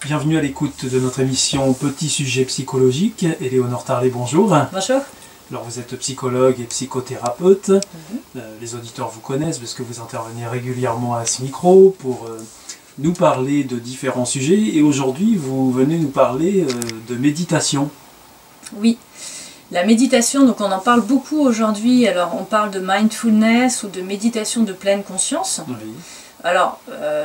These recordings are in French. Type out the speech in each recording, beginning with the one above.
Bienvenue à l'écoute de notre émission Petit sujet psychologique. Éléonore Tarlet, bonjour. Bonjour. Alors vous êtes psychologue et psychothérapeute. Les auditeurs vous connaissent parce que vous intervenez régulièrement à ce micro pour nous parler de différents sujets. Et aujourd'hui, vous venez nous parler de méditation. Oui, la méditation, donc on en parle beaucoup aujourd'hui. Alors on parle de mindfulness ou de méditation de pleine conscience. Oui. Alors,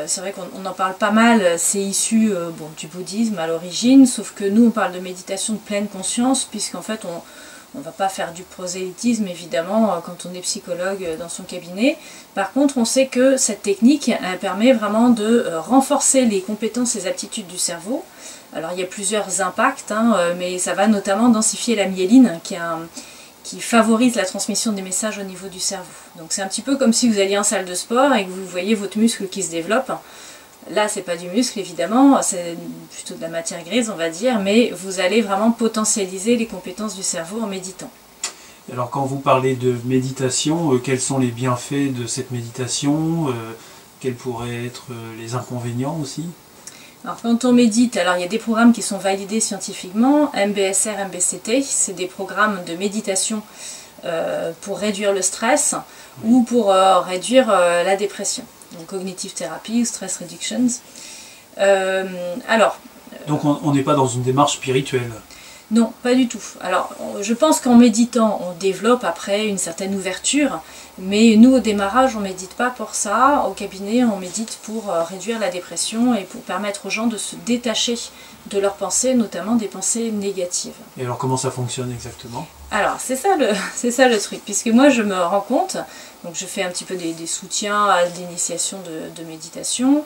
c'est vrai qu'on en parle pas mal, c'est issu du bouddhisme à l'origine, sauf que nous on parle de méditation de pleine conscience, puisqu'en fait on ne va pas faire du prosélytisme évidemment quand on est psychologue dans son cabinet. Par contre, on sait que cette technique elle permet vraiment de renforcer les compétences et les aptitudes du cerveau. Alors il y a plusieurs impacts, mais ça va notamment densifier la myéline, qui favorise la transmission des messages au niveau du cerveau. Donc c'est un petit peu comme si vous alliez en salle de sport et que vous voyez votre muscle qui se développe. Là c'est pas du muscle évidemment, c'est plutôt de la matière grise on va dire, mais vous allez vraiment potentialiser les compétences du cerveau en méditant. Alors quand vous parlez de méditation, quels sont les bienfaits de cette méditation? Quels pourraient être les inconvénients aussi? Alors quand on médite, alors il y a des programmes qui sont validés scientifiquement, MBSR, MBCT, c'est des programmes de méditation pour réduire le stress ou pour réduire la dépression. Donc cognitive therapy ou stress reductions. Donc on n'est pas dans une démarche spirituelle? Non, pas du tout. Alors, je pense qu'en méditant, on développe après une certaine ouverture, mais nous, au démarrage, on ne médite pas pour ça. Au cabinet, on médite pour réduire la dépression et pour permettre aux gens de se détacher de leurs pensées, notamment des pensées négatives. Et alors, comment ça fonctionne exactement? Alors, c'est ça le truc, puisque moi, je me rends compte, donc je fais un petit peu des soutiens à l'initiation de méditation.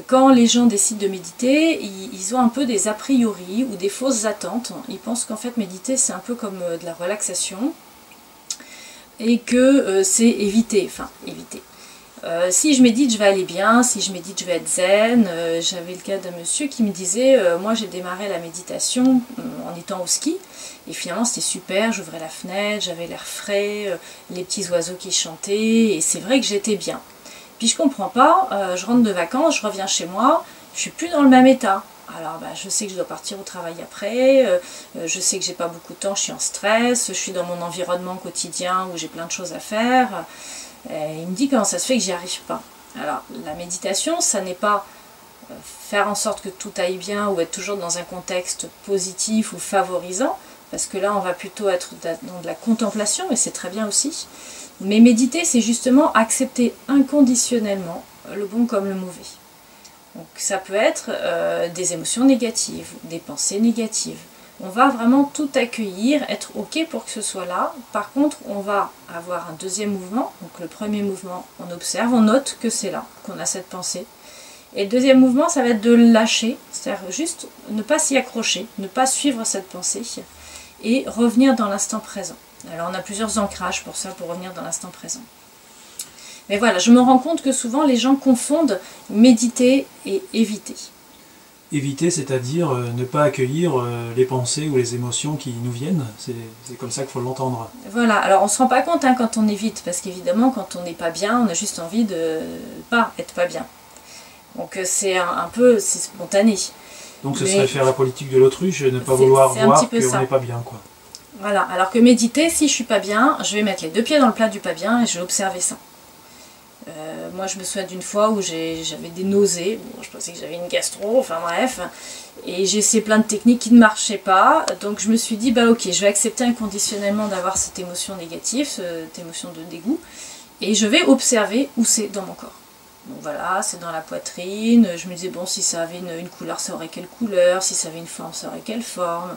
Quand les gens décident de méditer, ils ont un peu des a priori ou des fausses attentes. Ils pensent qu'en fait, méditer, c'est un peu comme de la relaxation et que c'est éviter. Si je médite, je vais aller bien, si je médite, je vais être zen. J'avais le cas d'un monsieur qui me disait, moi j'ai démarré la méditation en étant au ski, et finalement c'était super, j'ouvrais la fenêtre, j'avais l'air frais, les petits oiseaux qui chantaient, et c'est vrai que j'étais bien. Puis je comprends pas, je rentre de vacances, je reviens chez moi, je suis plus dans le même état. Alors je sais que je dois partir au travail après, je sais que j'ai pas beaucoup de temps, je suis en stress, je suis dans mon environnement quotidien où j'ai plein de choses à faire. Il me dit comment ça se fait que j'y arrive pas. Alors la méditation, ça n'est pas faire en sorte que tout aille bien ou être toujours dans un contexte positif ou favorisant, parce que là on va plutôt être dans de la contemplation, et c'est très bien aussi. Mais méditer, c'est justement accepter inconditionnellement le bon comme le mauvais. Donc ça peut être des émotions négatives, des pensées négatives. On va vraiment tout accueillir, être ok pour que ce soit là. Par contre, on va avoir un deuxième mouvement. Donc le premier mouvement, on observe, on note que c'est là, qu'on a cette pensée. Et le deuxième mouvement, ça va être de lâcher, c'est-à-dire juste ne pas s'y accrocher, ne pas suivre cette pensée et revenir dans l'instant présent. Alors on a plusieurs ancrages pour ça, pour revenir dans l'instant présent. Mais voilà, je me rends compte que souvent les gens confondent méditer et éviter. Éviter, c'est-à-dire ne pas accueillir les pensées ou les émotions qui nous viennent, c'est comme ça qu'il faut l'entendre. Voilà, alors on ne se rend pas compte quand on évite, parce qu'évidemment quand on n'est pas bien, on a juste envie de pas être pas bien. Donc c'est un peu, c'est spontané. Donc ce serait faire la politique de l'autruche, ne pas vouloir voir qu'on n'est pas bien, quoi. Voilà, alors que méditer, si je suis pas bien, je vais mettre les deux pieds dans le plat du pas bien et je vais observer ça. Moi je me souviens d'une fois où j'avais des nausées, bon, je pensais que j'avais une gastro, enfin bref, et j'ai essayé plein de techniques qui ne marchaient pas, donc je me suis dit bah ok, je vais accepter inconditionnellement d'avoir cette émotion négative, cette émotion de dégoût, et je vais observer où c'est dans mon corps. Donc voilà, c'est dans la poitrine, je me disais bon si ça avait une couleur ça aurait quelle couleur, si ça avait une forme ça aurait quelle forme,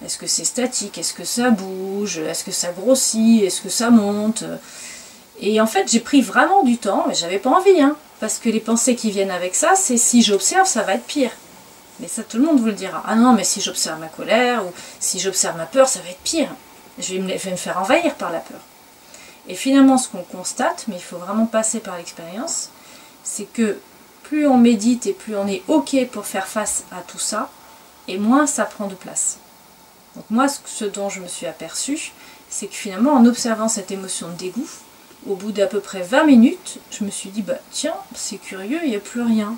est-ce que c'est statique, est-ce que ça bouge, est-ce que ça grossit, est-ce que ça monte. Et en fait, j'ai pris vraiment du temps, mais j'avais pas envie, parce que les pensées qui viennent avec ça, c'est si j'observe, ça va être pire. Mais ça, tout le monde vous le dira. Ah non, mais si j'observe ma colère, ou si j'observe ma peur, ça va être pire. Je vais me faire envahir par la peur. Et finalement, ce qu'on constate, mais il faut vraiment passer par l'expérience, c'est que plus on médite et plus on est ok pour faire face à tout ça, et moins ça prend de place. Donc moi, ce dont je me suis aperçue, c'est que finalement, en observant cette émotion de dégoût, au bout d'à peu près 20 minutes, je me suis dit, bah tiens, c'est curieux, il n'y a plus rien.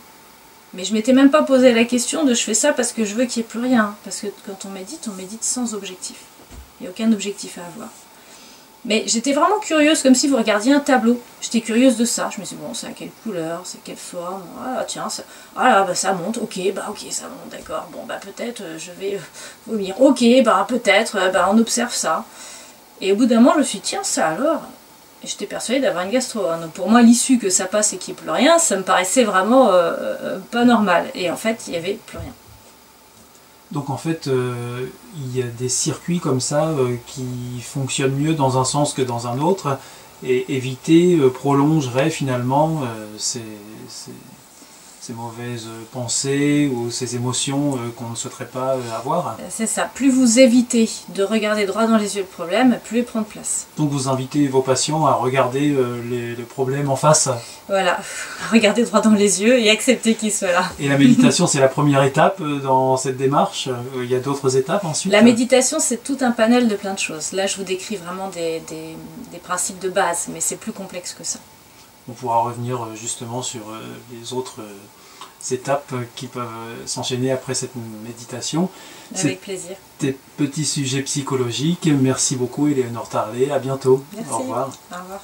Mais je m'étais même pas posé la question de je fais ça parce que je veux qu'il n'y ait plus rien. Parce que quand on médite sans objectif. Il n'y a aucun objectif à avoir. Mais j'étais vraiment curieuse, comme si vous regardiez un tableau. J'étais curieuse de ça. Je me suis dit, bon, c'est à quelle couleur, c'est quelle forme. Ah, tiens, ça, ah, bah, ça monte. Ok, ça monte, d'accord. Bon, bah, peut-être, je vais vomir. Ok, peut-être, on observe ça. Et au bout d'un moment, je me suis dit, tiens, ça alors. Et j'étais persuadée d'avoir une gastro. Donc pour moi, l'issue que ça passe et qu'il n'y ait plus rien, ça me paraissait vraiment pas normal. Et en fait, il n'y avait plus rien. Donc en fait, il y a des circuits comme ça qui fonctionnent mieux dans un sens que dans un autre, et éviter prolongerait finalement ces mauvaises pensées ou ces émotions qu'on ne souhaiterait pas avoir. C'est ça, plus vous évitez de regarder droit dans les yeux le problème, plus il prend de place. Donc vous invitez vos patients à regarder le problème en face. Voilà, regarder droit dans les yeux et accepter qu'il soit là. Et la méditation, c'est la première étape dans cette démarche. Il y a d'autres étapes ensuite. La méditation, c'est tout un panel de plein de choses. Là, je vous décris vraiment des principes de base, mais c'est plus complexe que ça. On pourra revenir justement sur les autres étapes qui peuvent s'enchaîner après cette méditation. Avec plaisir. Des petits sujets psychologiques. Merci beaucoup, Éléonore Tarlet. À bientôt. Merci. Au revoir. Au revoir.